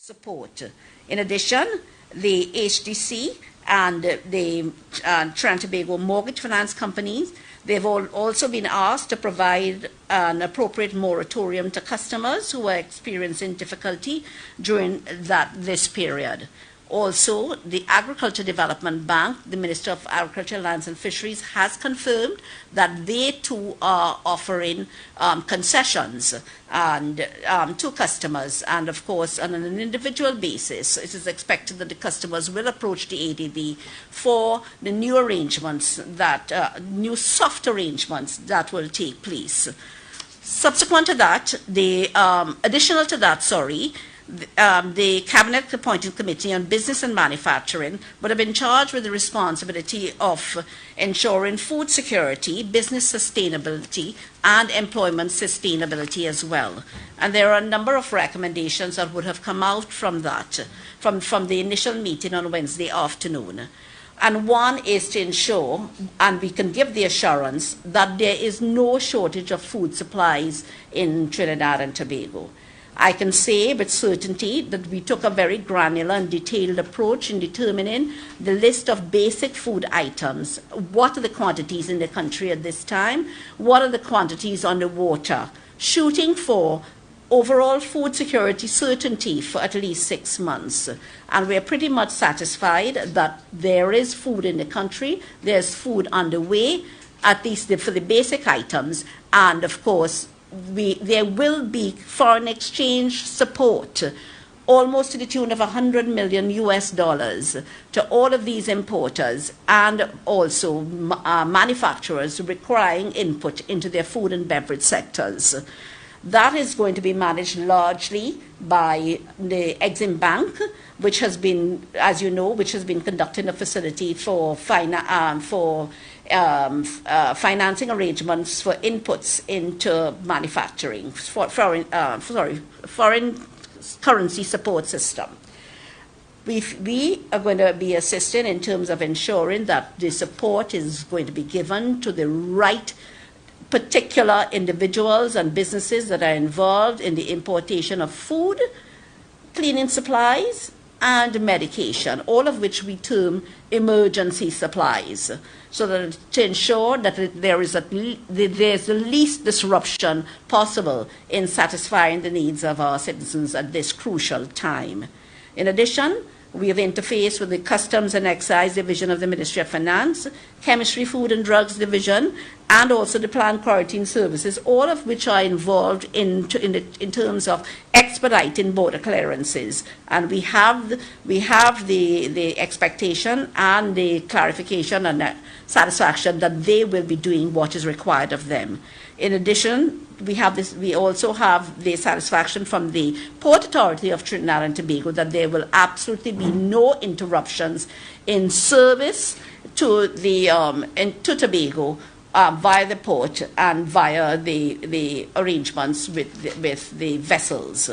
support. In addition, the HDC and the Trinidad and Tobago mortgage finance companies, they've also been asked to provide an appropriate moratorium to customers who are experiencing difficulty during this period. Also, the Agriculture Development Bank, the Minister of Agriculture, Lands and Fisheries, has confirmed that they too are offering concessions to customers. And of course, on an individual basis, it is expected that the customers will approach the ADB for the new arrangements, new soft arrangements that will take place. Subsequent to that, additional to that, the Cabinet Appointed Committee on Business and Manufacturing would have been charged with the responsibility of ensuring food security, business sustainability, and employment sustainability as well. And there are a number of recommendations that would have come out from that, from the initial meeting on Wednesday afternoon. And one is to ensure, and we can give the assurance, that there is no shortage of food supplies in Trinidad and Tobago. I can say with certainty that we took a very granular and detailed approach in determining the list of basic food items. What are the quantities in the country at this time? What are the quantities on the water? Shooting for overall food security certainty for at least 6 months. And we're pretty much satisfied that there is food in the country, there's food on the way, at least for the basic items, and of course, there will be foreign exchange support, almost to the tune of $100 million to all of these importers and also manufacturers requiring input into their food and beverage sectors. That is going to be managed largely by the Exim Bank, which has been, as you know, conducting a facility for financing arrangements for inputs into manufacturing, foreign currency support system. We are going to be assisting in terms of ensuring that the support is going to be given to the right particular individuals and businesses that are involved in the importation of food, cleaning supplies, and medication, all of which we term emergency supplies, so that to ensure that there's the least disruption possible in satisfying the needs of our citizens at this crucial time. In addition, we have interfaced with the Customs and Excise Division of the Ministry of Finance, Chemistry, Food and Drugs Division, and also the Plant Quarantine Services, all of which are involved in terms of expediting border clearances. And we have the expectation and the clarification and the satisfaction that they will be doing what is required of them. In addition, we also have the satisfaction from the Port Authority of Trinidad and Tobago that there will absolutely be no interruptions in service to Tobago via the port and via the arrangements with the vessels.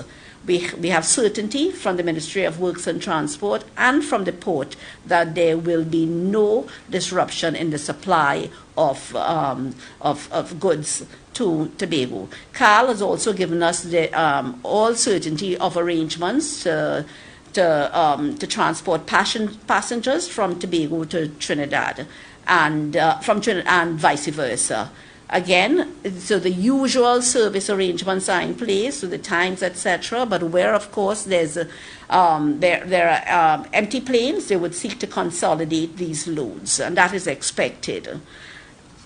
We have certainty from the Ministry of Works and Transport and from the port that there will be no disruption in the supply of goods to Tobago. Carl has also given us all certainty of arrangements to transport passengers from Tobago to Trinidad and vice versa. Again, so the usual service arrangements are in place, so the times, etc. But where, of course, there are empty planes, they would seek to consolidate these loads, and that is expected.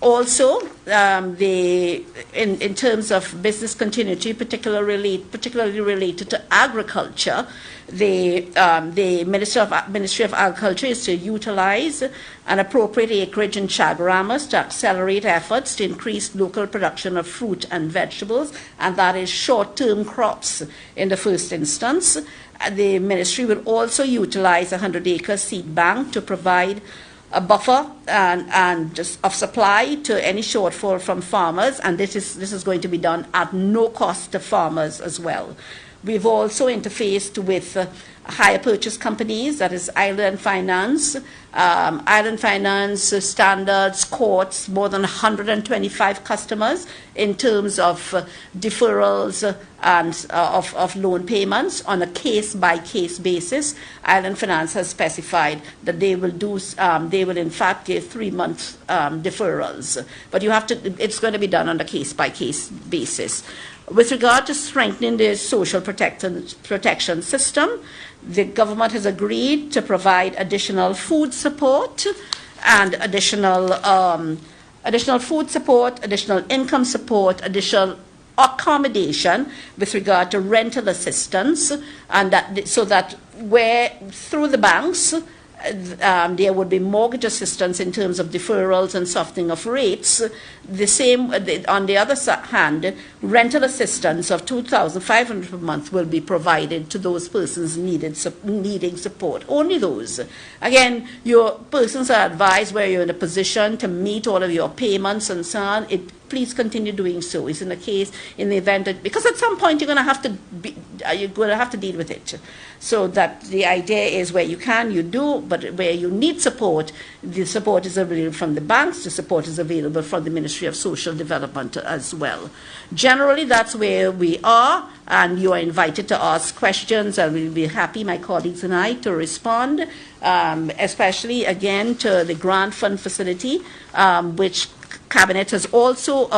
Also, in terms of business continuity, particularly related to agriculture, the Ministry of Agriculture is to utilize an appropriate acreage in Chaguaramas to accelerate efforts to increase local production of fruit and vegetables, and that is short-term crops in the first instance. The ministry will also utilize a 100-acre seed bank to provide a buffer and just of supply to any shortfall from farmers, and this is going to be done at no cost to farmers as well. We've also interfaced with hire purchase companies, that is I.A.N Finance, I.A.N Finance, Standards, Courts, more than 125 customers in terms of deferrals and of loan payments on a case-by-case basis. I.A.N Finance has specified that they will in fact give 3-month deferrals, but it's going to be done on a case-by-case basis. With regard to strengthening the social protection system, the government has agreed to provide additional food support and additional food support, additional income support, additional accommodation with regard to rental assistance, and so that where through the banks there would be mortgage assistance in terms of deferrals and softening of rates. The same, on the other hand, rental assistance of $2,500 per month will be provided to those persons needing support. Only those. Again, your persons are advised where you're in a position to meet all of your payments and so on. Please continue doing so. It's in the event that, because at some point you're going to have to deal with it. So that the idea is where you can, you do, but where you need support, the support is available from the banks, the support is available from the Ministry of Social Development as well. Generally, that's where we are, and you are invited to ask questions, and we'll be happy, my colleagues and I, to respond, especially, again, to the grant fund facility, which Cabinet has also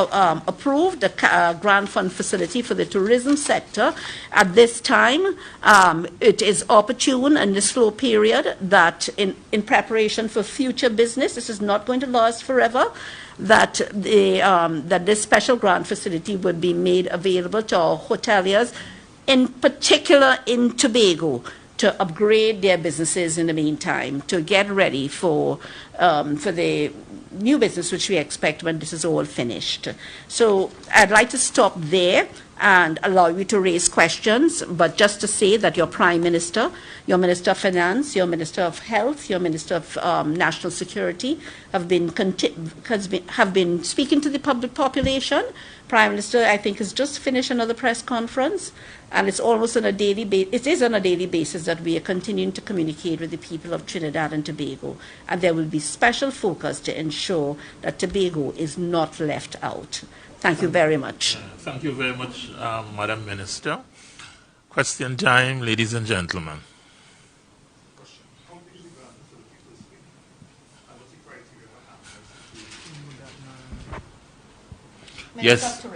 approved a grant fund facility for the tourism sector. At this time, it is opportune in this slow period that in preparation for future business, this is not going to last forever, that this special grant facility would be made available to our hoteliers, in particular in Tobago, to upgrade their businesses in the meantime, to get ready for the new business which we expect when this is all finished. So I'd like to stop there and allow you to raise questions, but just to say that your Prime Minister, your Minister of Finance, your Minister of Health, your Minister of National Security have been speaking to the public population. Prime Minister, I think, has just finished another press conference, and it's almost on a daily basis. It is on a daily basis that we are continuing to communicate with the people of Trinidad and Tobago, and there will be special focus to ensure that Tobago is not left out. Thank you very much. Thank you very much, Madam Minister. Question time, ladies and gentlemen. Yes.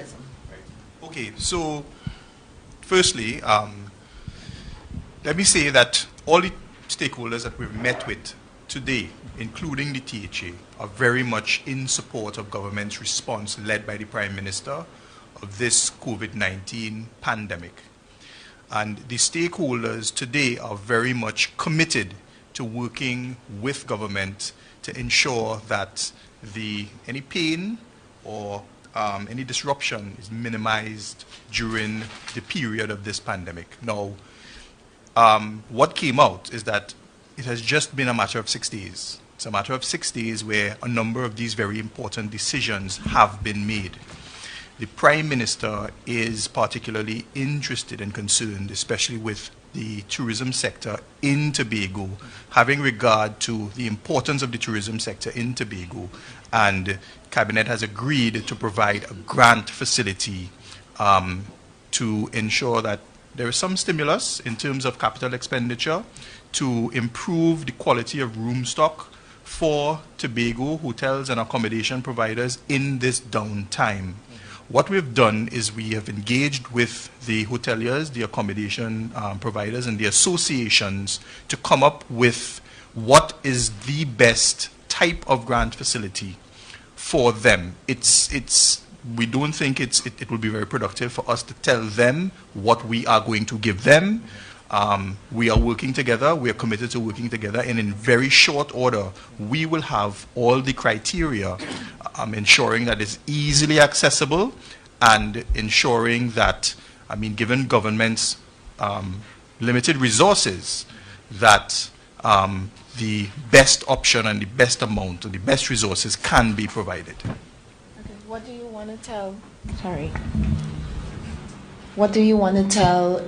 Okay, so firstly, let me say that all the stakeholders that we've met with today, including the THA, are very much in support of government's response led by the Prime Minister of this COVID-19 pandemic. And the stakeholders today are very much committed to working with government to ensure that any pain or any disruption is minimized during the period of this pandemic. Now, what came out is that it has just been a matter of 6 days. It's a matter of 6 days where a number of these very important decisions have been made. The Prime Minister is particularly interested and concerned, especially with the tourism sector in Tobago, having regard to the importance of the tourism sector in Tobago, and Cabinet has agreed to provide a grant facility to ensure that there is some stimulus in terms of capital expenditure to improve the quality of room stock for Tobago hotels and accommodation providers in this downtime. What we've done is we have engaged with the hoteliers, the accommodation providers, and the associations to come up with what is the best type of grant facility for them. We don't think it will be very productive for us to tell them what we are going to give them. We are working together. We are committed to working together, and in very short order, we will have all the criteria, ensuring that it's easily accessible and ensuring that, given government's limited resources, that the best option and the best amount or the best resources can be provided. Okay. What do you want to tell? Sorry. What do you want to tell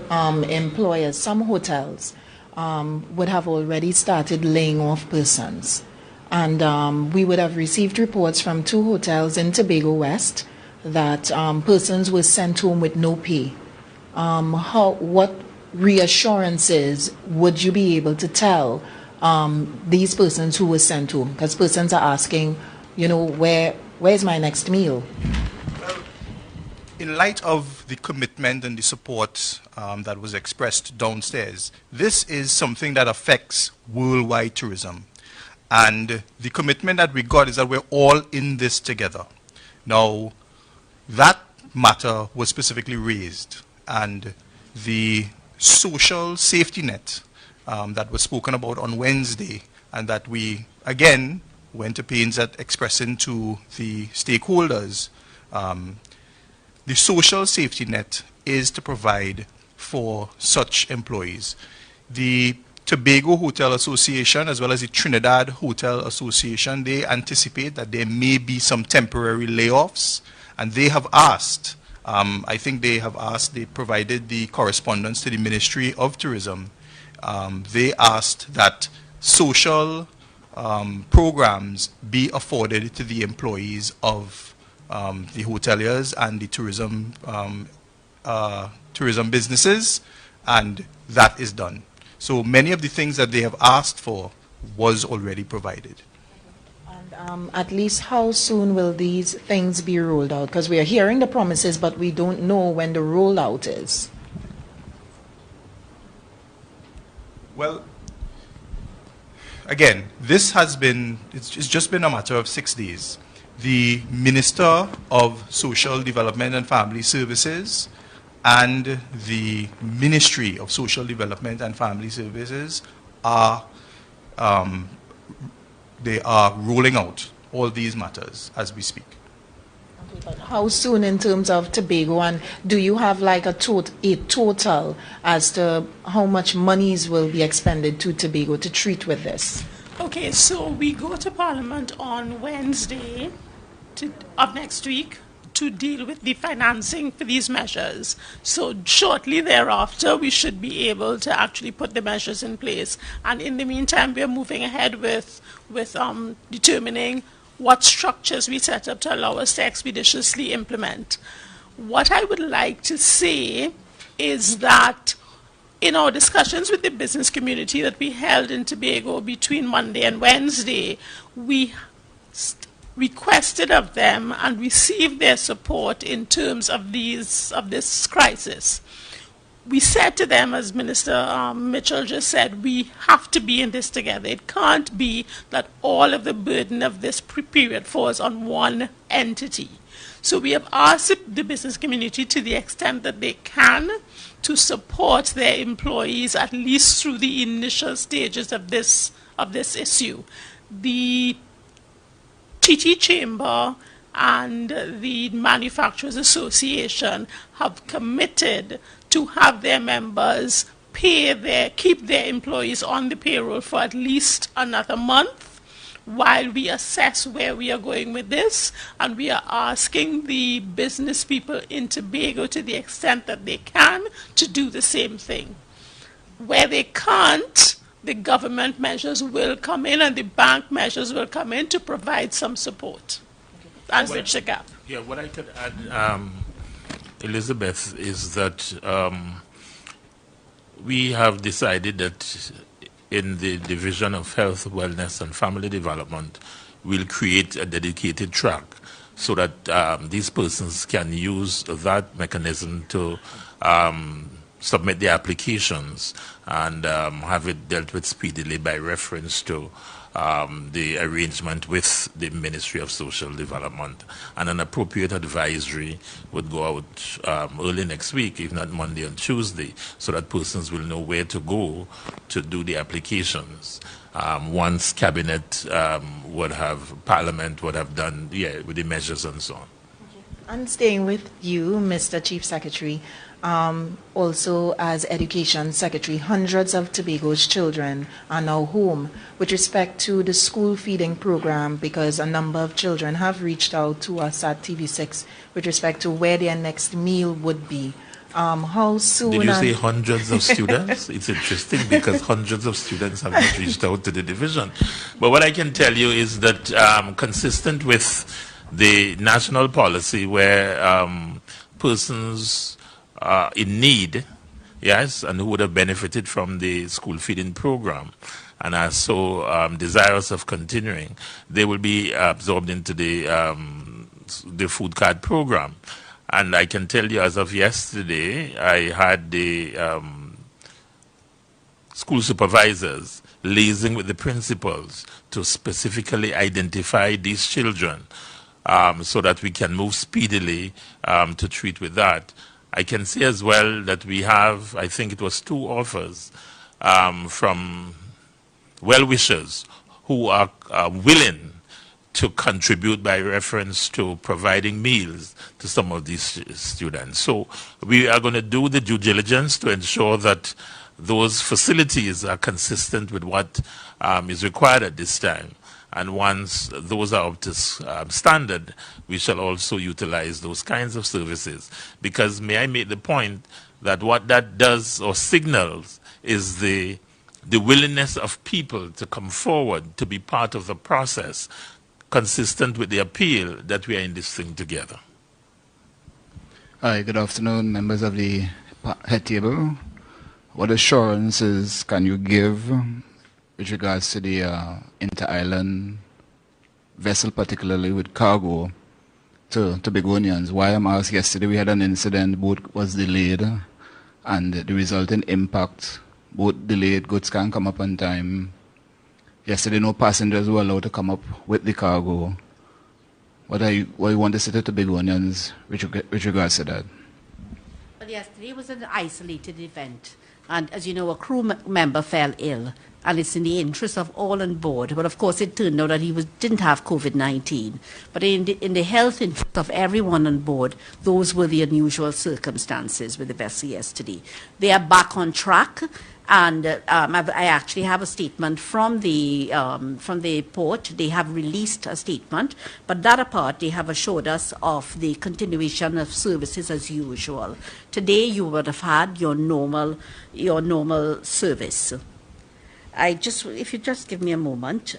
employers? Some hotels would have already started laying off persons. And we would have received reports from 2 hotels in Tobago West that persons were sent home with no pay. What reassurances would you be able to tell these persons who were sent home? Because persons are asking, where's my next meal? In light of the commitment and the support that was expressed downstairs, this is something that affects worldwide tourism. And the commitment that we got is that we're all in this together. Now, that matter was specifically raised, and the social safety net that was spoken about on Wednesday, and that we, again, went to pains at expressing to the stakeholders, the social safety net is to provide for such employees. The Tobago Hotel Association, as well as the Trinidad Hotel Association, they anticipate that there may be some temporary layoffs, and they have asked, they provided the correspondence to the Ministry of Tourism. They asked that social programs be afforded to the employees of the hoteliers and the tourism businesses, and that is done. So many of the things that they have asked for was already provided. And at least how soon will these things be rolled out? Because we are hearing the promises, but we don't know when the rollout is. Well, again, it's just been a matter of 6 days. The Minister of Social Development and Family Services and the Ministry of Social Development and Family Services are rolling out all these matters as we speak. Okay, but how soon in terms of Tobago, and do you have like a total as to how much monies will be expended to Tobago to treat with this? Okay, so we go to Parliament on Wednesday of next week to deal with the financing for these measures. So shortly thereafter, we should be able to actually put the measures in place. And in the meantime, we are moving ahead with determining what structures we set up to allow us to expeditiously implement. What I would like to say is that in our discussions with the business community that we held in Tobago between Monday and Wednesday, we requested of them and received their support in terms of this crisis. We said to them, as Minister Mitchell just said, we have to be in this together. It can't be that all of the burden of this period falls on one entity. So we have asked the business community, to the extent that they can, to support their employees at least through the initial stages of this issue. The TT Chamber and the Manufacturers Association have committed to have their members keep their employees on the payroll for at least another month while we assess where we are going with this. And we are asking the business people in Tobago, to the extent that they can, to do the same thing. Where they can't, the government measures will come in and the bank measures will come in to provide some support and bridge the gap. Yeah, what I could add, Elizabeth, is that we have decided that in the Division of Health, Wellness and Family Development, we'll create a dedicated track so that these persons can use that mechanism to submit their applications and have it dealt with speedily by reference to the arrangement with the Ministry of Social Development. And an appropriate advisory would go out early next week, if not Monday and Tuesday, so that persons will know where to go to do the applications. Once Cabinet Parliament would have done with the measures and so on. And staying with you, Mr. Chief Secretary, Also, as Education Secretary, hundreds of Tobago's children are now home. With respect to the school feeding program, because a number of children have reached out to us at TV6 with respect to where their next meal would be. How soon? Did you say hundreds of students? It's interesting because hundreds of students have not reached out to the division. But what I can tell you is that consistent with the national policy where persons in need, yes, and who would have benefited from the school feeding program and are so desirous of continuing, they will be absorbed into the food card program. And I can tell you, as of yesterday, I had the school supervisors liaising with the principals to specifically identify these children so that we can move speedily to treat with that. I can say as well that we have, I think it was 2 offers from well-wishers who are willing to contribute by reference to providing meals to some of these students. So we are going to do the due diligence to ensure that those facilities are consistent with what is required at this time. And once those are up to standard, we shall also utilize those kinds of services. Because may I make the point that what that does or signals is the willingness of people to come forward to be part of the process, consistent with the appeal that we are in this thing together. Hi, good afternoon, members of the head table. What assurances can you give with regards to the inter-island vessel, particularly with cargo to Tobagonians? Why I'm asked, yesterday we had an incident, boat was delayed, and the resulting impact, boat delayed, goods can't come up on time. Yesterday, no passengers were allowed to come up with the cargo. What you want to say to Tobagonians with regards to that? Well, yesterday was an isolated event. And as you know, a crew member fell ill. And it's in the interest of all on board. But of course, it turned out that he didn't have COVID-19. But in the health interest of everyone on board, those were the unusual circumstances with the vessel yesterday. They are back on track. And I actually have a statement from the port. They have released a statement, but that apart, they have assured us of the continuation of services as usual. Today, you would have had your normal service. If you just give me a moment.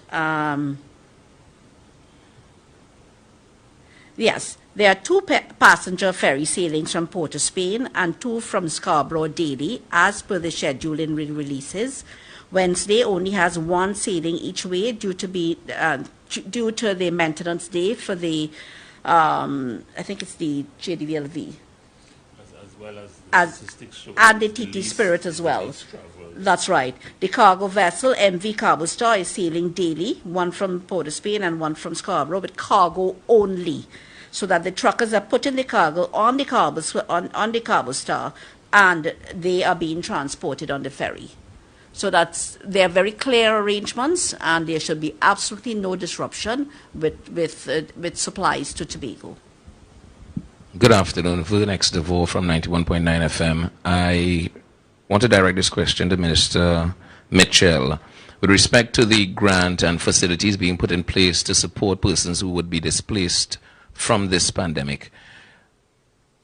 Yes. There are 2 passenger ferry sailings from Port of Spain and 2 from Scarborough daily, as per the schedule in releases. Wednesday only has 1 sailing each way due to the maintenance day for the, I think it's the JDVLV. As well as the and the TT Spirit as well. That's right. The cargo vessel, MV Cabo Star, is sailing daily, 1 from Port of Spain and 1 from Scarborough, with cargo only, so that the truckers are putting the cargo on the Cabo Star, and they are being transported on the ferry. So they are very clear arrangements, and there should be absolutely no disruption with supplies to Tobago. Good afternoon. For the next DeVoe from 91.9 FM, I want to direct this question to Minister Mitchell. With respect to the grant and facilities being put in place to support persons who would be displaced from this pandemic,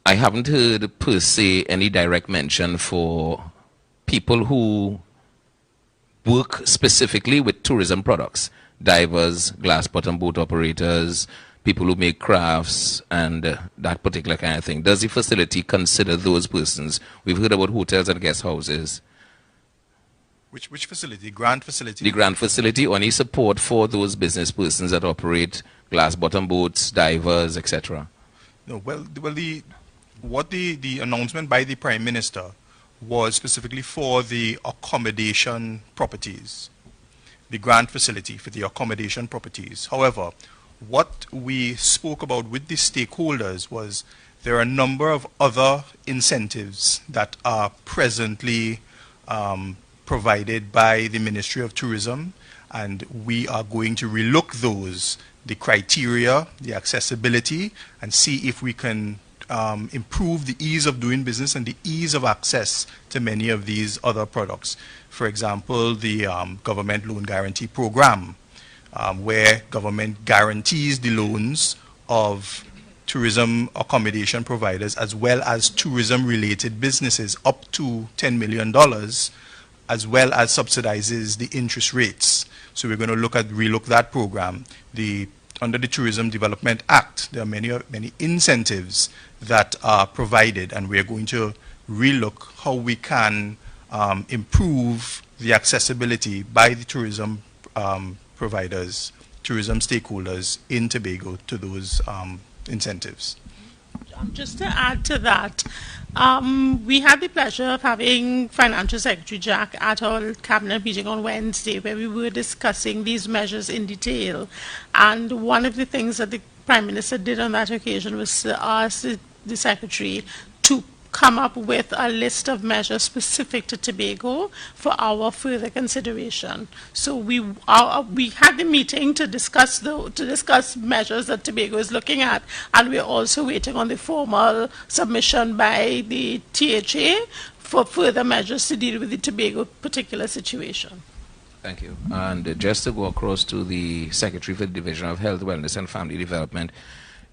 I haven't heard per se any direct mention for people who work specifically with tourism products, divers, glass bottom boat operators, people who make crafts, and that particular kind of thing. Does the facility consider those persons? We've heard about hotels and guest houses. Which facility? Grant facility? The grant facility, or any support for those business persons that operate glass bottom boats, divers, etc. No, the announcement by the Prime Minister was specifically for the accommodation properties, the grant facility for the accommodation properties. However, what we spoke about with the stakeholders was there are a number of other incentives that are presently provided by the Ministry of Tourism, and we are going to relook those, the criteria, the accessibility, and see if we can improve the ease of doing business and the ease of access to many of these other products. For example, the government loan guarantee program, where government guarantees the loans of tourism accommodation providers as well as tourism-related businesses up to $10 million, as well as subsidizes the interest rates. So we're going to relook that program. Under the Tourism Development Act, there are many incentives that are provided, and we're going to relook how we can improve the accessibility by the tourism providers, tourism stakeholders in Tobago to those incentives. Just to add to that, we had the pleasure of having Financial Secretary Jack at our cabinet meeting on Wednesday, where we were discussing these measures in detail. And one of the things that the Prime Minister did on that occasion was to ask the Secretary to come up with a list of measures specific to Tobago for our further consideration. So we had the meeting to discuss measures that Tobago is looking at, and we're also waiting on the formal submission by the THA for further measures to deal with the Tobago particular situation. Thank you. And just to go across to the Secretary for the Division of Health, Wellness and Family Development,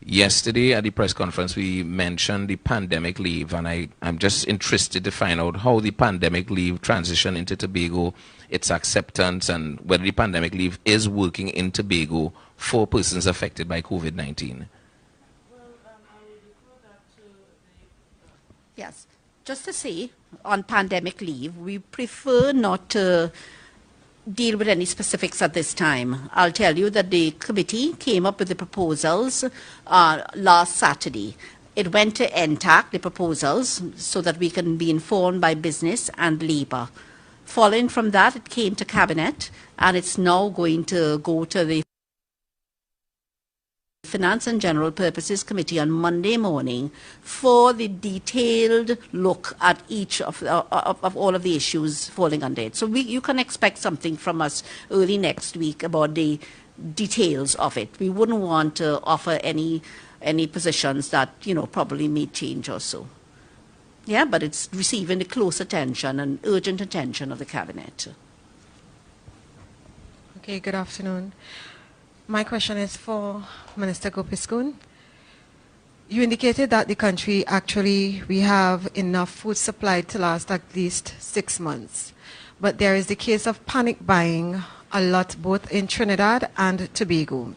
yesterday at the press conference we mentioned the pandemic leave, and I'm just interested to find out how the pandemic leave transition into Tobago, its acceptance, and whether the pandemic leave is working in Tobago for persons affected by COVID-19. Yes, just to say, on pandemic leave, we prefer not to deal with any specifics at this time. I'll tell you that the committee came up with the proposals last Saturday. It went to NTAC, the proposals, so that we can be informed by business and labour. Following from that, it came to Cabinet, and it's now going to go to the Finance and General Purposes Committee on Monday morning for the detailed look at each of all of the issues falling under it. So you can expect something from us early next week about the details of it. We wouldn't want to offer any positions that, probably may change or so. Yeah, but it's receiving the close attention and urgent attention of the Cabinet. Okay, good afternoon. My question is for Minister Gopiskun. You indicated that the country we have enough food supply to last at least 6 months. But there is the case of panic buying a lot both in Trinidad and Tobago.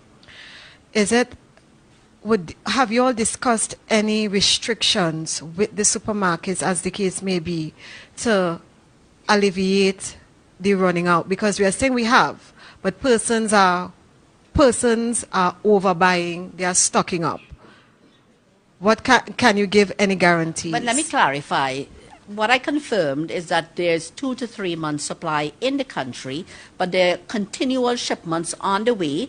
Have you all discussed any restrictions with the supermarkets, as the case may be, to alleviate the running out? Because we are saying we have, but persons are overbuying, they are stocking up. What can you give any guarantees? But let me clarify. What I confirmed is that there's 2 to 3 months supply in the country, but there are continual shipments on the way.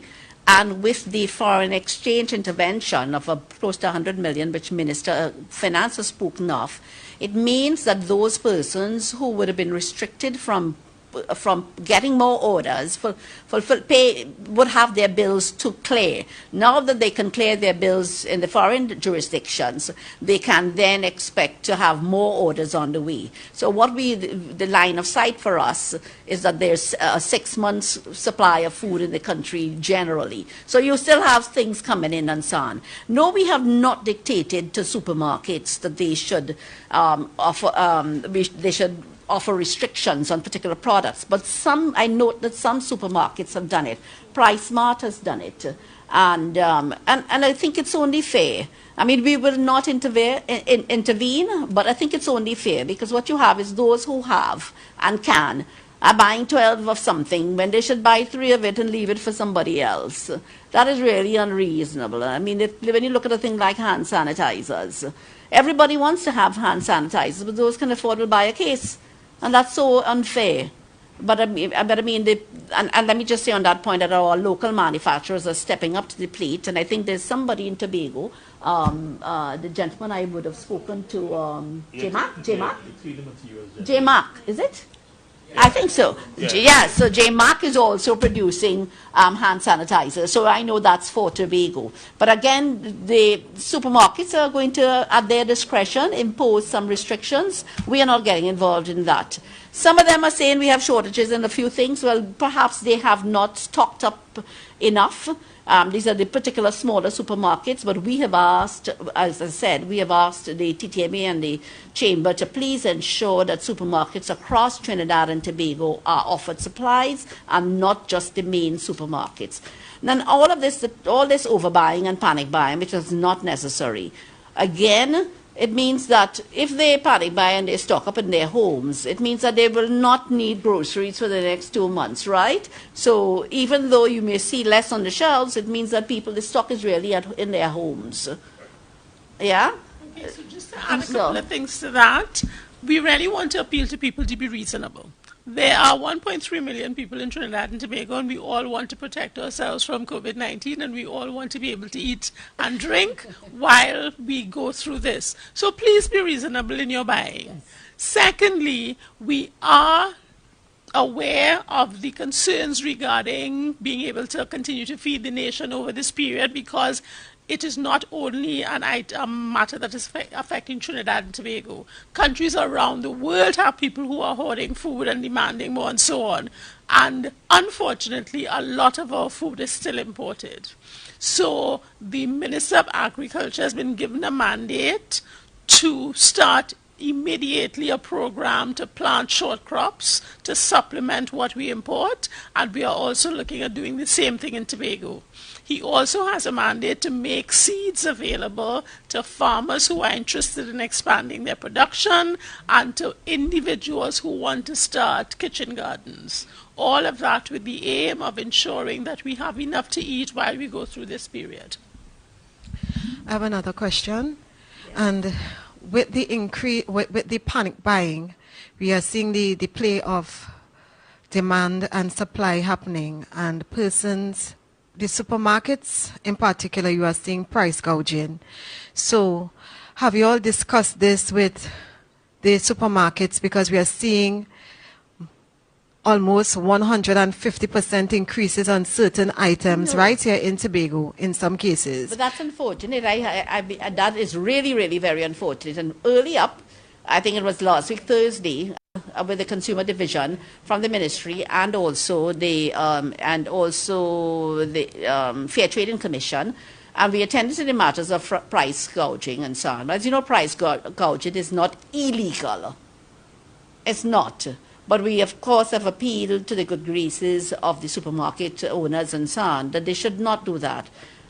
And with the foreign exchange intervention of close to 100 million, which Minister of Finance has spoken of, it means that those persons who would have been restricted from getting more orders would have their bills to clear. Now that they can clear their bills in the foreign jurisdictions, they can then expect to have more orders on the way. So the line of sight for us is that there's a 6 months supply of food in the country generally. So you still have things coming in and so on. No, we have not dictated to supermarkets that they should offer restrictions on particular products, but I note that some supermarkets have done it. PriceMart has done it, and I think it's only fair. I mean, we will not intervene, but I think it's only fair, because what you have is those who have and can are buying 12 of something when they should buy 3 of it and leave it for somebody else. That is really unreasonable. I mean, when you look at a thing like hand sanitizers, everybody wants to have hand sanitizers, but those can afford will buy a case. And that's so unfair. But and let me just say on that point that our local manufacturers are stepping up to the plate. And I think there's somebody in Tobago, the gentleman I would have spoken to, J-Mac, is it? I think so. So J Mark is also producing hand sanitizer. So I know that's for Tobago. But again, the supermarkets are going to, at their discretion, impose some restrictions. We are not getting involved in that. Some of them are saying we have shortages in a few things. Well, perhaps they have not stocked up enough. These are the particular smaller supermarkets, but we have asked, as I said, we have asked the TTMA and the Chamber to please ensure that supermarkets across Trinidad and Tobago are offered supplies and not just the main supermarkets. Then all this overbuying and panic buying, which is not necessary. Again, it means that if they panic buy and they stock up in their homes, it means that they will not need groceries for the next 2 months, right? So even though you may see less on the shelves, it means that the stock is really in their homes. Yeah? Okay, so just to add a couple of things to that, we really want to appeal to people to be reasonable. There are 1.3 million people in Trinidad and Tobago, and we all want to protect ourselves from COVID-19, and we all want to be able to eat and drink while we go through this. So please be reasonable in your buying. Yes. Secondly, we are aware of the concerns regarding being able to continue to feed the nation over this period, because it is not only a matter that is affecting Trinidad and Tobago. Countries around the world have people who are hoarding food and demanding more and so on. And unfortunately, a lot of our food is still imported. So the Minister of Agriculture has been given a mandate to start immediately a program to plant short crops to supplement what we import, and we are also looking at doing the same thing in Tobago. He also has a mandate to make seeds available to farmers who are interested in expanding their production and to individuals who want to start kitchen gardens. All of that with the aim of ensuring that we have enough to eat while we go through this period. I have another question. And with the increase, with the panic buying, we are seeing the play of demand and supply happening, and the supermarkets in particular, you are seeing price gouging. So have you all discussed this with the supermarkets? Because we are seeing almost 150% increases on certain items right here in Tobago in some cases. But that's unfortunate. That is really, really very unfortunate. And early up, I think it was last week, Thursday, with the Consumer Division from the Ministry and also the Fair Trading Commission, and we attended to the matters of price gouging and so on. As you know, price gouging is not illegal. It's not. But we, of course, have appealed to the good graces of the supermarket owners and so on, that they should not do that.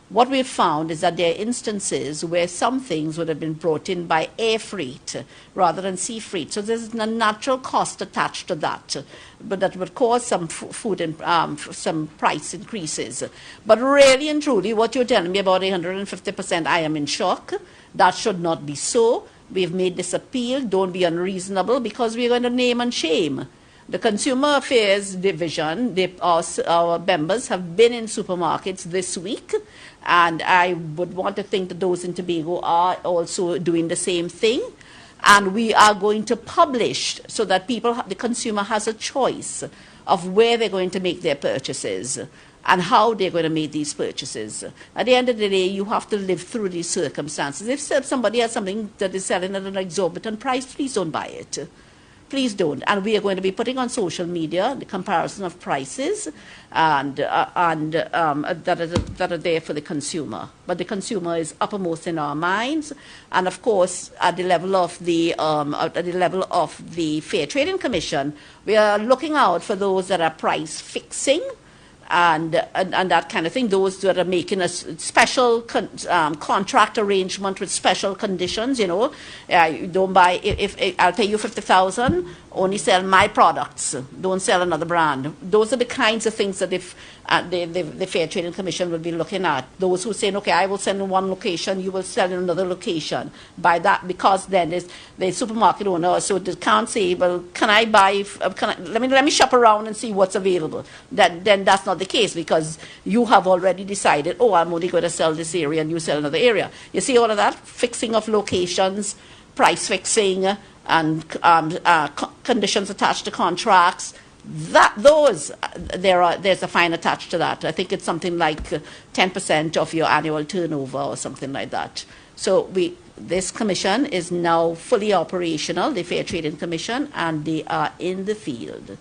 What we've found is that there are instances where some things would have been brought in by air freight rather than sea freight. So there's a natural cost attached to that, but that would cause some food and some price increases. But really and truly, what you're telling me about 150%, I am in shock. That should not be so. We've made this appeal. Don't be unreasonable, because we're going to name and shame. The Consumer Affairs Division, our members have been in supermarkets this week, and I would want to think that those in Tobago are also doing the same thing. And we are going to publish so that the consumer has a choice of where they're going to make their purchases and how they're going to make these purchases. At the end of the day, you have to live through these circumstances. If somebody has something that is selling at an exorbitant price, please don't buy it. Please don't. And we are going to be putting on social media the comparison of prices and that are there for the consumer. But the consumer is uppermost in our minds. And of course, at the level of the Fair Trading Commission, we are looking out for those that are price fixing and that kind of thing. Those that are making a special contract arrangement with special conditions, you know. You don't buy, if I'll pay you 50,000, only sell my products, don't sell another brand. Those are the kinds of things that if the Fair Trading Commission will be looking at. Those who say, okay, I will sell in one location, you will sell in another location. By that, because then the supermarket owner so they can't say, well, can I buy? Let me shop around and see what's available. Then that's not the case, because you have already decided, oh, I'm only going to sell this area and you sell another area. You see all of that fixing of locations, price fixing. and conditions attached to contracts, there's a fine attached to that. I think it's something like 10% of your annual turnover or something like that. So this commission is now fully operational, the Fair Trading Commission, and they are in the field,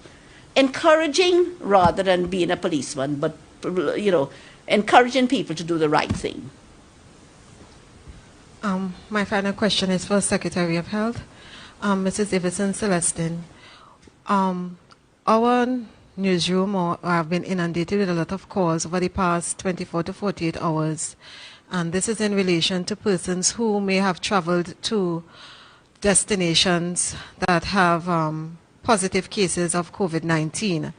encouraging rather than being a policeman, but encouraging people to do the right thing. My final question is for Secretary of Health, Mrs. Iverson Celestine. Our newsroom have been inundated with a lot of calls over the past 24 to 48 hours, and this is in relation to persons who may have traveled to destinations that have positive cases of COVID-19,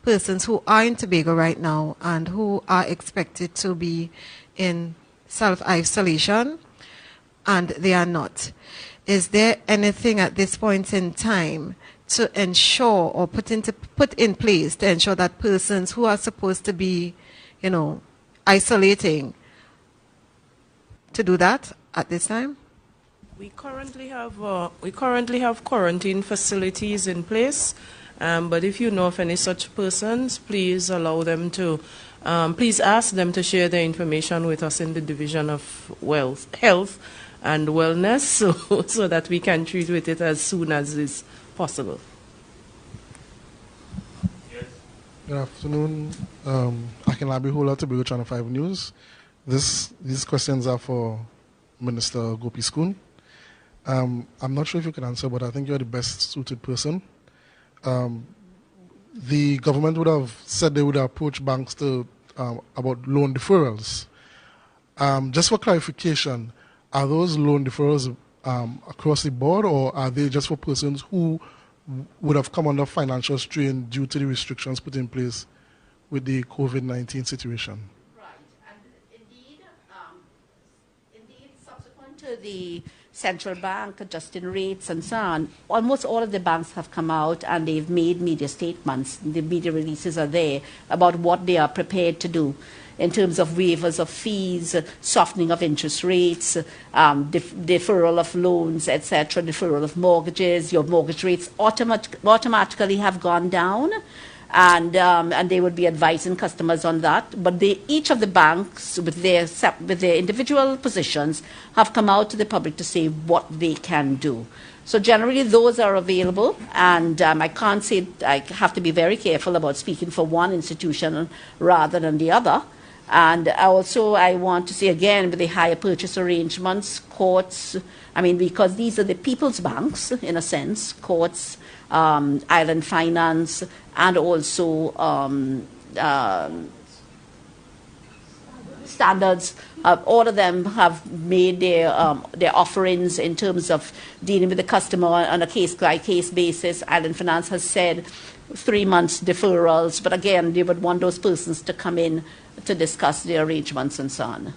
persons who are in Tobago right now and who are expected to be in self-isolation, and they are not. Is there anything at this point in time to ensure or put in place to ensure that persons who are supposed to be, isolating, to do that at this time? We currently have quarantine facilities in place, but if you know of any such persons, please allow them to, please ask them to share their information with us in the Division of Health and Wellness, so that we can treat with it as soon as is possible. Yes. Good afternoon. Akin Labihola, Tobago Channel 5 News. These questions are for Minister Gopi Skoon. I'm not sure if you can answer, but I think you're the best suited person. The government would have said they would approach banks to about loan deferrals. Just for clarification, are those loan deferrals across the board, or are they just for persons who would have come under financial strain due to the restrictions put in place with the COVID-19 situation? Right, and indeed, subsequent to the central bank adjusting rates and so on, almost all of the banks have come out and they've made media statements. The media releases are there about what they are prepared to do in terms of waivers of fees, softening of interest rates, deferral of loans, etc., deferral of mortgages. Your mortgage rates automatically have gone down, and they would be advising customers on that. But each of the banks, with their individual positions, have come out to the public to say what they can do. So generally, those are available, and I can't say, I have to be very careful about speaking for one institution rather than the other. And also, I want to say again, with the hire purchase arrangements, courts, because these are the people's banks, in a sense, courts, I.A.N Finance, and also standards, all of them have made their offerings in terms of dealing with the customer on a case-by-case basis. I.A.N Finance has said 3 months deferrals, but again, they would want those persons to come in to discuss the arrangements and so on.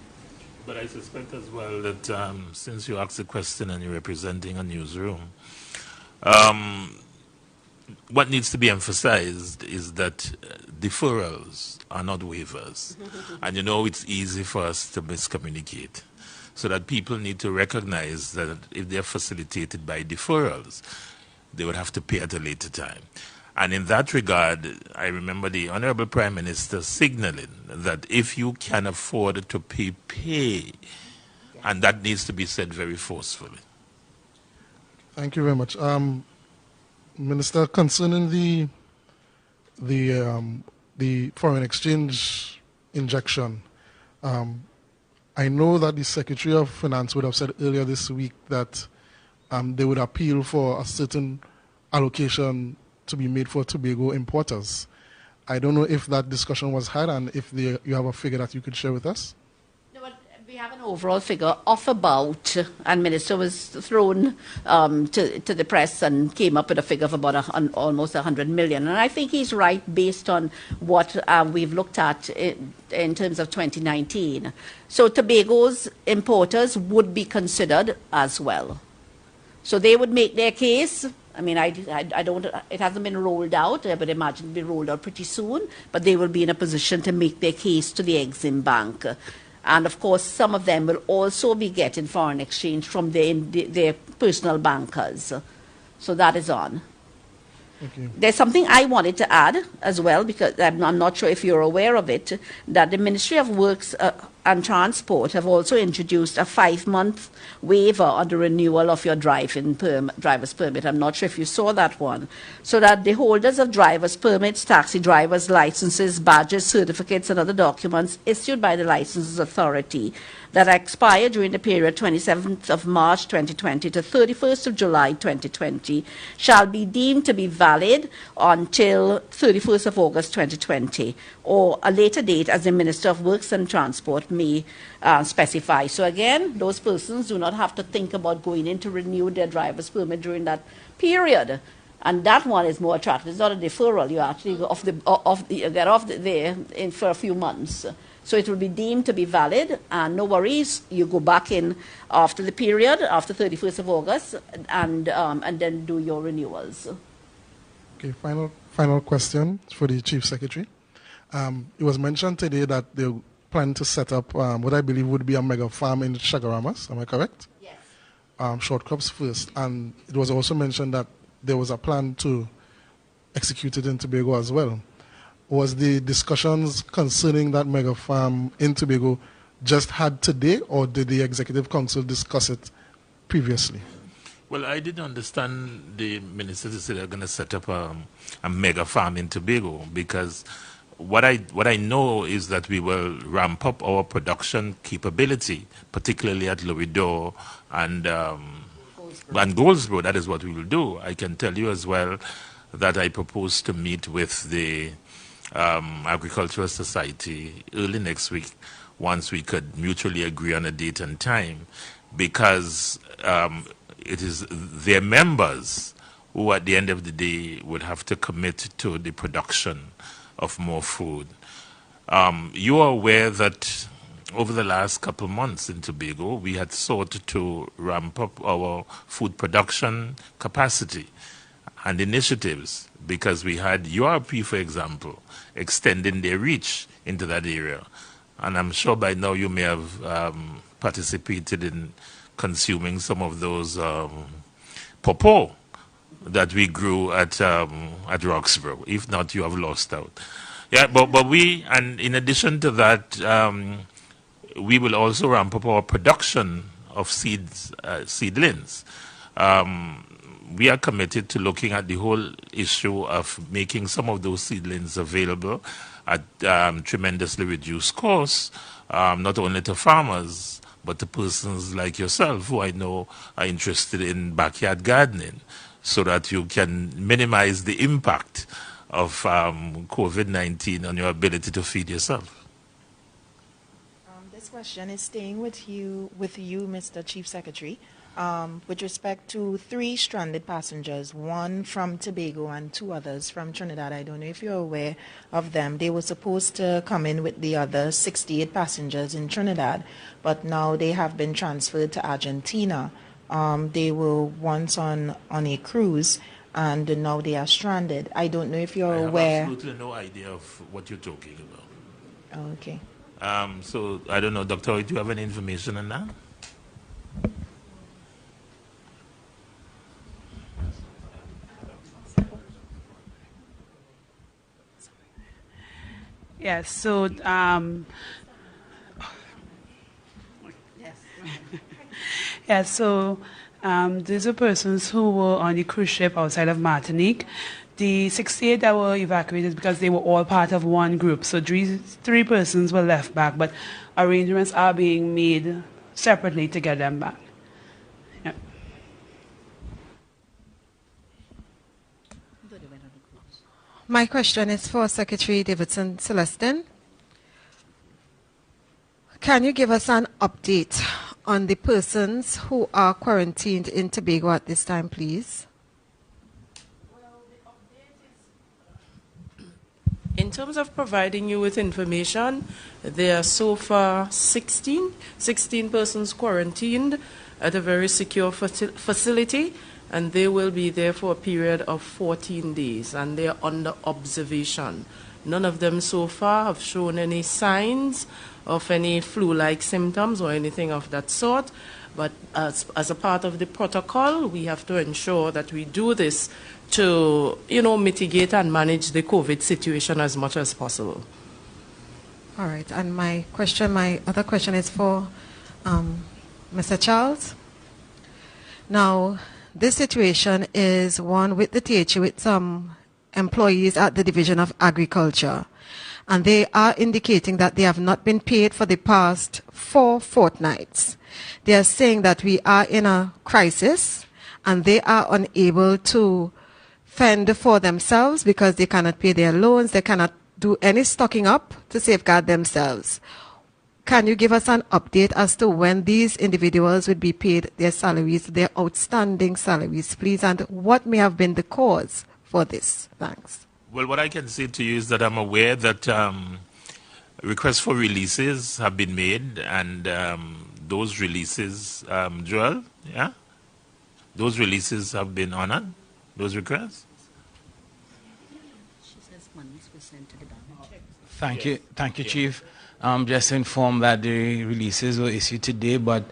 But I suspect as well that since you asked the question and you're representing a newsroom, what needs to be emphasized is that deferrals are not waivers. And it's easy for us to miscommunicate. So that people need to recognize that if they're facilitated by deferrals, they would have to pay at a later time. And in that regard, I remember the Honorable Prime Minister signaling that if you can afford to pay, and that needs to be said very forcefully. Thank you very much. Minister, concerning the foreign exchange injection, I know that the Secretary of Finance would have said earlier this week that they would appeal for a certain allocation to be made for Tobago importers. I don't know if that discussion was had and if you have a figure that you could share with us. No, but we have an overall figure of about, and Minister was thrown to the press and came up with a figure of about almost 100 million. And I think he's right based on what we've looked at in terms of 2019. So Tobago's importers would be considered as well. So they would make their case. I don't, it hasn't been rolled out. I would imagine it'll be rolled out pretty soon, but they will be in a position to make their case to the Exim Bank. And of course, some of them will also be getting foreign exchange from their personal bankers. So that is on. Okay. There's something I wanted to add as well, because I'm not sure if you're aware of it, that the Ministry of Works and Transport have also introduced a 5-month waiver on the renewal of your driver's permit. I'm not sure if you saw that one. So that the holders of driver's permits, taxi driver's licenses, badges, certificates, and other documents issued by the licensing authority that expire during the period 27th of March 2020 to 31st of July 2020 shall be deemed to be valid until 31st of August 2020 or a later date as the Minister of Works and Transport may specify. So again, those persons do not have to think about going in to renew their driver's permit during that period. And that one is more attractive. It's not a deferral. You actually get off there for a few months. So it will be deemed to be valid, and no worries. You go back in after the period, after 31st of August, and then do your renewals. Okay, final question for the Chief Secretary. It was mentioned today that they plan to set up what I believe would be a mega farm in Chagaramas. Am I correct? Yes. Short crops first. And it was also mentioned that there was a plan to execute it in Tobago as well. Was the discussions concerning that mega farm in Tobago just had today, or did the Executive Council discuss it previously? Well, I didn't understand the minister to say they're going to set up a mega farm in Tobago, because what I know is that we will ramp up our production capability, particularly at Louisdor and Goldsboro. That is what we will do. I can tell you as well that I propose to meet with the Agricultural Society early next week, once we could mutually agree on a date and time, because it is their members who at the end of the day would have to commit to the production of more food. You are aware that over the last couple of months in Tobago, we had sought to ramp up our food production capacity and initiatives, because we had URP, for example, extending their reach into that area. And I'm sure by now you may have participated in consuming some of those pawpaw that we grew at Roxborough. If not, you have lost out. Yeah, but we, and in addition to that, we will also ramp up our production of seedlings. We are committed to looking at the whole issue of making some of those seedlings available at tremendously reduced costs, not only to farmers, but to persons like yourself who I know are interested in backyard gardening, so that you can minimize the impact of COVID-19 on your ability to feed yourself. This question is staying with you, Mr. Chief Secretary. With respect to 3 stranded passengers, 1 from Tobago and 2 others from Trinidad. I don't know if you're aware of them. They were supposed to come in with the other 68 passengers in Trinidad, but now they have been transferred to Argentina. They were once on a cruise, and now they are stranded. I don't know if you're aware. I have absolutely no idea of what you're talking about. Oh, okay. So, I don't know, Dr. do you have any information on that? Yes, so these are persons who were on the cruise ship outside of Martinique. The 68 that were evacuated because they were all part of one group. So 3 persons were left back, but arrangements are being made separately to get them back. Yeah. My question is for Secretary Davidson Celestin. Can you give us an update on the persons who are quarantined in Tobago at this time, please? In terms of providing you with information, there are so far 16 persons quarantined at a very secure facility, and they will be there for a period of 14 days, and they are under observation. None of them so far have shown any signs of any flu-like symptoms or anything of that sort. But as a part of the protocol, we have to ensure that we do this to, mitigate and manage the COVID situation as much as possible. All right, and my other question is for Mr. Charles. Now, this situation is one with the THE with some employees at the Division of Agriculture, and they are indicating that they have not been paid for the past 4 fortnights. They are saying that we are in a crisis and they are unable to fend for themselves because they cannot pay their loans, they cannot do any stocking up to safeguard themselves. Can you give us an update as to when these individuals would be paid their salaries, their outstanding salaries, please, and what may have been the cause for this? Thanks. Well, what I can say to you is that I'm aware that requests for releases have been made, and those releases, Joel, yeah? Those releases have been honored, those requests? Thank you, Chief. Just to inform that the releases were issued today, but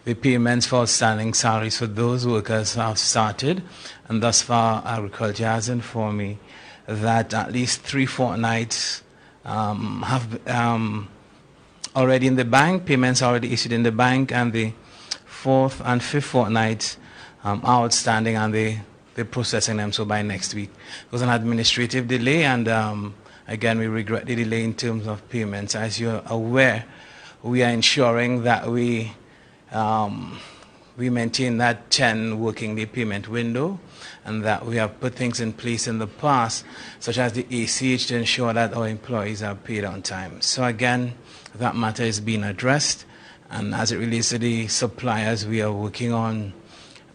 the payments for outstanding salaries for those workers have started, and thus far Agriculture has informed me that at least 3 fortnights have already in the bank, payments already issued in the bank, and the 4th and 5th fortnights are outstanding, and they're processing them so by next week. It was an administrative delay, and again, we regret the delay in terms of payments. As you're aware, we are ensuring that we maintain that 10 working day payment window, and that we have put things in place in the past, such as the ACH, to ensure that our employees are paid on time. So again, that matter is being addressed, and as it relates to the suppliers, we are working on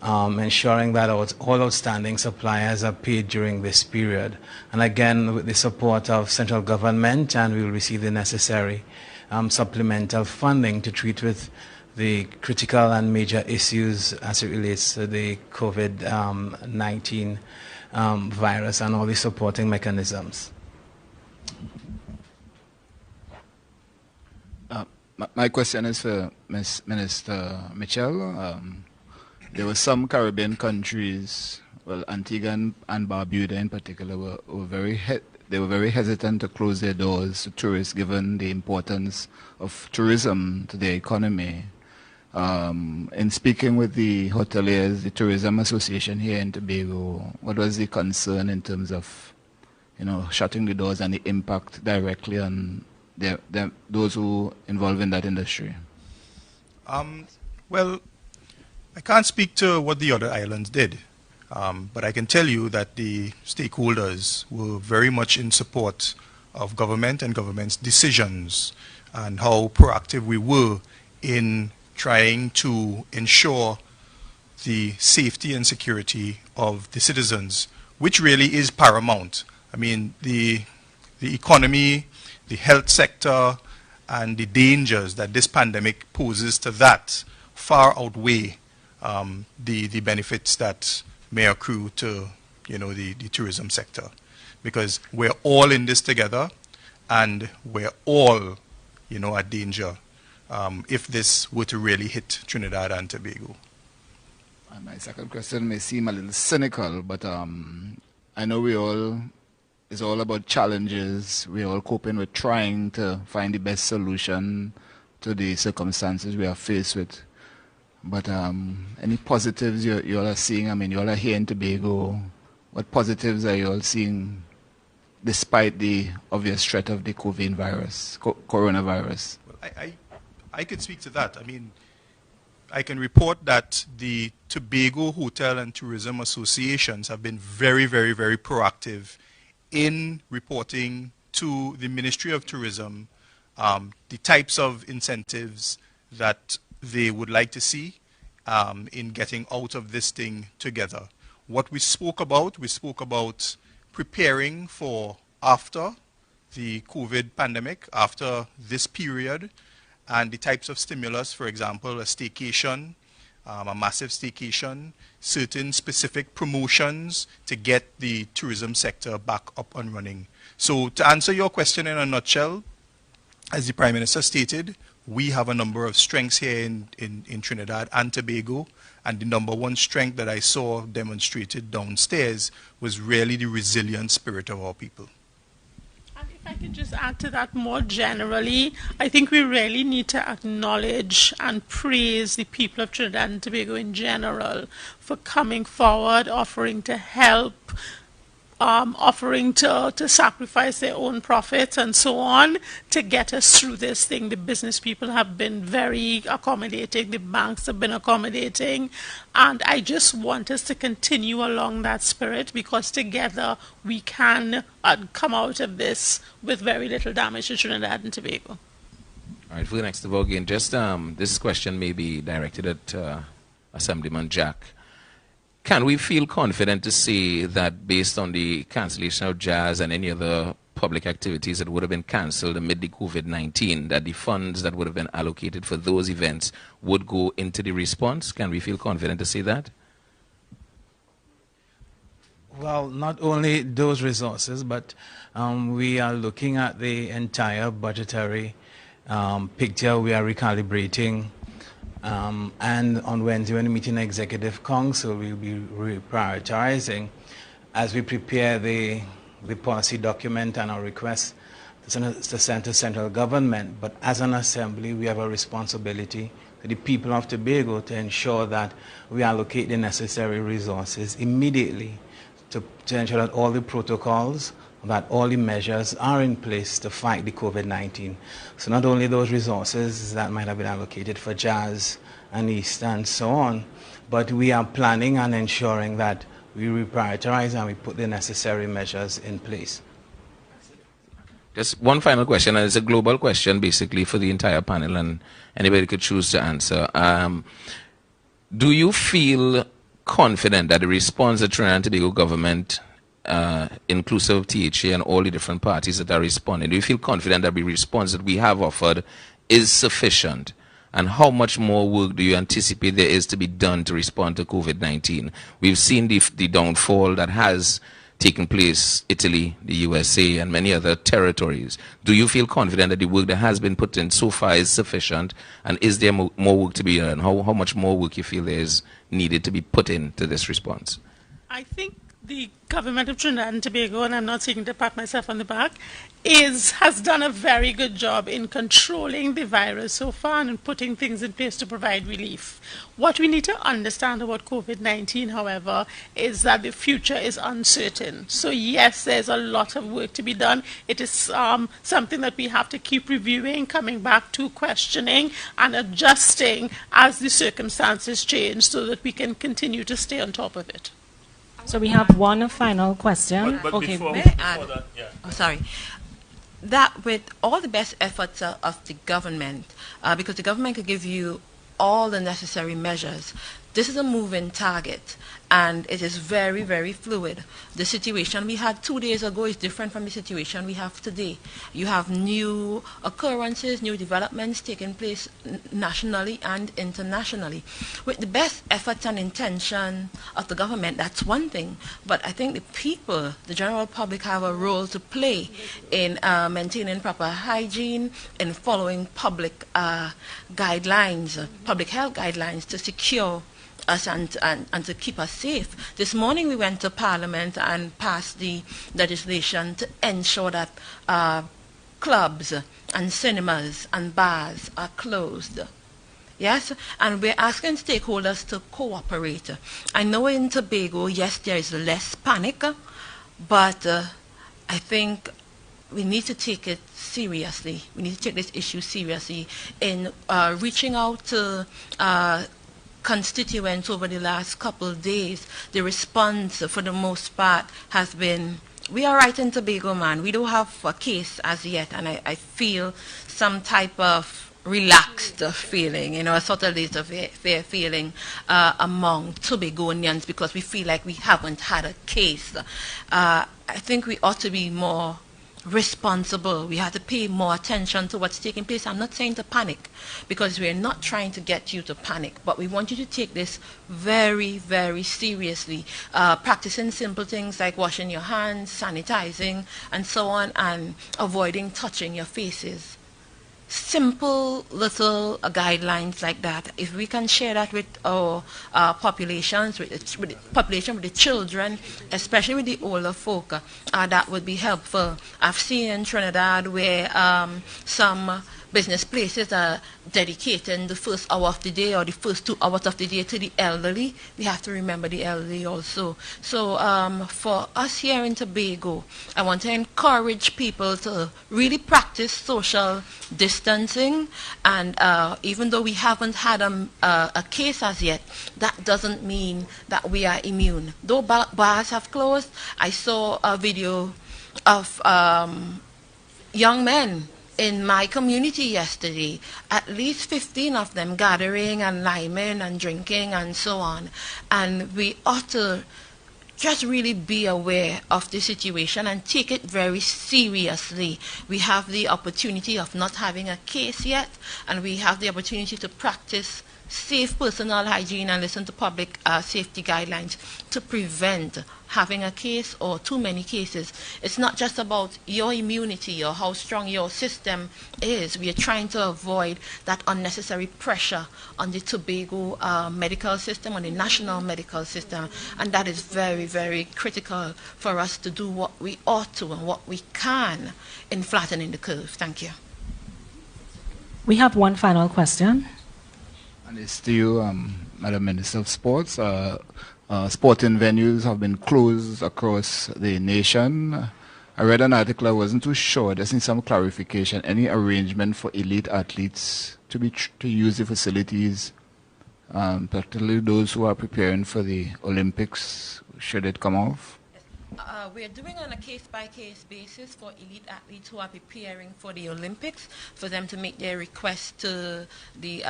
ensuring that all outstanding suppliers are paid during this period. And again, with the support of central government, and we will receive the necessary supplemental funding to treat with the critical and major issues as it relates to the COVID-19 virus and all the supporting mechanisms. My question is for Minister Mitchell. There were some Caribbean countries, well, Antigua and Barbuda in particular, were very hesitant to close their doors to tourists, given the importance of tourism to their economy. In speaking with the hoteliers, the Tourism Association here in Tobago, what was the concern in terms of, shutting the doors and the impact directly on those who involved in that industry? Well, I can't speak to what the other islands did, but I can tell you that the stakeholders were very much in support of government and government's decisions, and how proactive we were in trying to ensure the safety and security of the citizens, which really is paramount. I mean, the economy, the health sector, and the dangers that this pandemic poses to that far outweigh the benefits that may accrue to the tourism sector, because we're all in this together, and we're all at danger if this were to really hit Trinidad and Tobago. And my second question may seem a little cynical, but I know it's all about challenges. We're all coping with trying to find the best solution to the circumstances we are faced with. But any positives you all are seeing? I mean, you all are here in Tobago. What positives are you all seeing despite the obvious threat of the coronavirus? Well, I could speak to that. I mean, I can report that the Tobago Hotel and Tourism Associations have been very, very, very proactive in reporting to the Ministry of Tourism the types of incentives that they would like to see in getting out of this thing together. What we spoke about preparing for after the COVID pandemic, after this period, and the types of stimulus, for example, a staycation, a massive staycation, certain specific promotions to get the tourism sector back up and running. So to answer your question in a nutshell, as the Prime Minister stated, we have a number of strengths here in Trinidad and Tobago, and the number one strength that I saw demonstrated downstairs was really the resilient spirit of our people. And if I could just add to that more generally, I think we really need to acknowledge and praise the people of Trinidad and Tobago in general for coming forward, offering to help, offering to sacrifice their own profits and so on to get us through this thing. The business people have been very accommodating, the banks have been accommodating, and I just want us to continue along that spirit, because together we can come out of this with very little damage to Trinidad and Tobago. All right, for the next of all, again, just this question may be directed at Assemblyman Jack. Can we feel confident to say that based on the cancellation of jazz and any other public activities that would have been cancelled amid the COVID-19, that the funds that would have been allocated for those events would go into the response? Can we feel confident to say that? Well, not only those resources, but we are looking at the entire budgetary picture. We are recalibrating. And on Wednesday, when we meet in Executive Council, we'll be reprioritizing as we prepare the policy document and our request to send to central government. But as an assembly, we have a responsibility to the people of Tobago to ensure that we allocate the necessary resources immediately to ensure that all the protocols, that all the measures are in place to fight the COVID-19. So not only those resources that might have been allocated for jazz and Easter and so on, but we are planning and ensuring that we reprioritize and we put the necessary measures in place. Just one final question, and it's a global question basically for the entire panel, and anybody could choose to answer. Do you feel confident that the response of the Trinidad and Tobago government, inclusive of THA and all the different parties that are responding, do you feel confident that the response that we have offered is sufficient? And how much more work do you anticipate there is to be done to respond to COVID-19? We've seen the downfall that has taken place, Italy, the USA, and many other territories. Do you feel confident that the work that has been put in so far is sufficient? And is there more work to be done? How much more work you feel there is needed to be put into this response? I think the government of Trinidad and Tobago, and I'm not seeking to pat myself on the back, has done a very good job in controlling the virus so far and in putting things in place to provide relief. What we need to understand about COVID-19, however, is that the future is uncertain. So yes, there's a lot of work to be done. It is something that we have to keep reviewing, coming back to, questioning and adjusting as the circumstances change so that we can continue to stay on top of it. So we have one final question. But okay. before that, yeah. Oh, sorry. That with all the best efforts of the government, because the government could give you all the necessary measures, this is a moving target, and it is very, very fluid. The situation we had 2 days ago is different from the situation we have today. You have new occurrences, new developments taking place nationally and internationally. With the best efforts and intention of the government, that's one thing, but I think the people, the general public, have a role to play in maintaining proper hygiene, in following public guidelines, public health guidelines to secure us and to keep us safe. This morning we went to Parliament and passed the legislation to ensure that clubs and cinemas and bars are closed. Yes, and we're asking stakeholders to cooperate. I know in Tobago, yes, there is less panic, but I think we need to take it seriously. We need to take this issue seriously in reaching out to constituents over the last couple of days. The response for the most part has been, we are right in Tobago, man. We don't have a case as yet, and I feel some type of relaxed feeling, you know, a sort of laissez-faire feeling among Tobagonians, because we feel like we haven't had a case. I think we ought to be more responsible. We have to pay more attention to what's taking place. I'm not saying to panic, because we're not trying to get you to panic, but we want you to take this very, very seriously. Practicing simple things like washing your hands, sanitizing, and so on, and avoiding touching your faces. Simple little guidelines like that. If we can share that with our populations, with the children, especially with the older folk, that would be helpful. I've seen in Trinidad where some business places are dedicating the first hour of the day or the first 2 hours of the day to the elderly. We have to remember the elderly also. So for us here in Tobago, I want to encourage people to really practice social distancing. And even though we haven't had a case as yet, that doesn't mean that we are immune. Though bars have closed, I saw a video of young men in my community yesterday, at least 15 of them gathering and liming and drinking and so on. And we ought to just really be aware of the situation and take it very seriously. We have the opportunity of not having a case yet, and we have the opportunity to practice safe personal hygiene and listen to public safety guidelines to prevent having a case or too many cases. It's not just about your immunity or how strong your system is. We are trying to avoid that unnecessary pressure on the Tobago medical system, on the national medical system, and that is very, very critical for us to do what we ought to and what we can in flattening the curve. Thank you. We have one final question. And it's to you, Madam Minister of Sports. Sporting venues have been closed across the nation. I read an article, I wasn't too sure, just need some clarification. Any arrangement for elite athletes to use the facilities, particularly those who are preparing for the Olympics, should it come off? We're doing on a case-by-case basis for elite athletes who are preparing for the Olympics, for them to make their request to the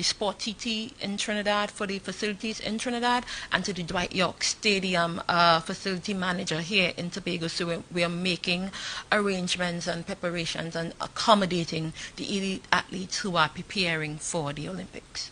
Sport TT in Trinidad for the facilities in Trinidad, and to the Dwight York Stadium facility manager here in Tobago. So we are making arrangements and preparations and accommodating the elite athletes who are preparing for the Olympics.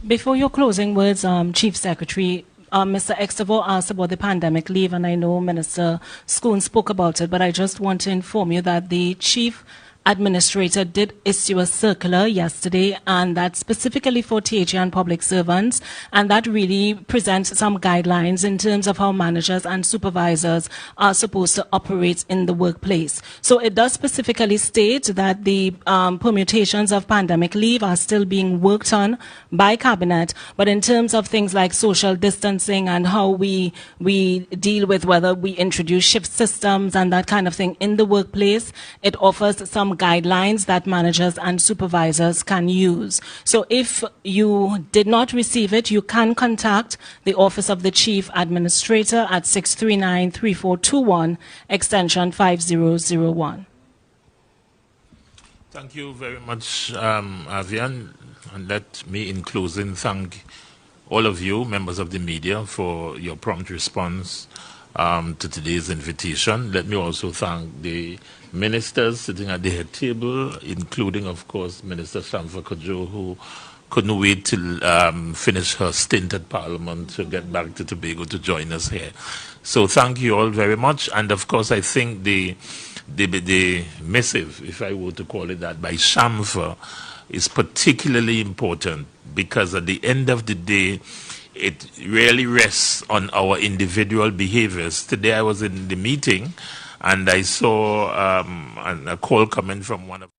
Before your closing words, Chief Secretary, Mr. Extavo asked about the pandemic leave, and I know Minister Schoon spoke about it, but I just want to inform you that the Chief Administrator did issue a circular yesterday, and that's specifically for THA and public servants, and that really presents some guidelines in terms of how managers and supervisors are supposed to operate in the workplace. So it does specifically state that the permutations of pandemic leave are still being worked on by Cabinet, but in terms of things like social distancing and how we deal with whether we introduce shift systems and that kind of thing in the workplace, it offers some guidelines that managers and supervisors can use. So if you did not receive it, you can contact the Office of the Chief Administrator at 639-3421, extension 5001. Thank you very much, I.A.N. And let me, in closing, thank all of you, members of the media, for your prompt response to today's invitation. Let me also thank the ministers sitting at the head table, including, of course, Minister Shamfa Kojo, who couldn't wait till finish her stint at Parliament to get back to Tobago to join us here. So thank you all very much. And, of course, I think the missive, if I were to call it that, by Shamfa is particularly important, because at the end of the day, it really rests on our individual behaviors. Today I was in the meeting and I saw a call coming from one of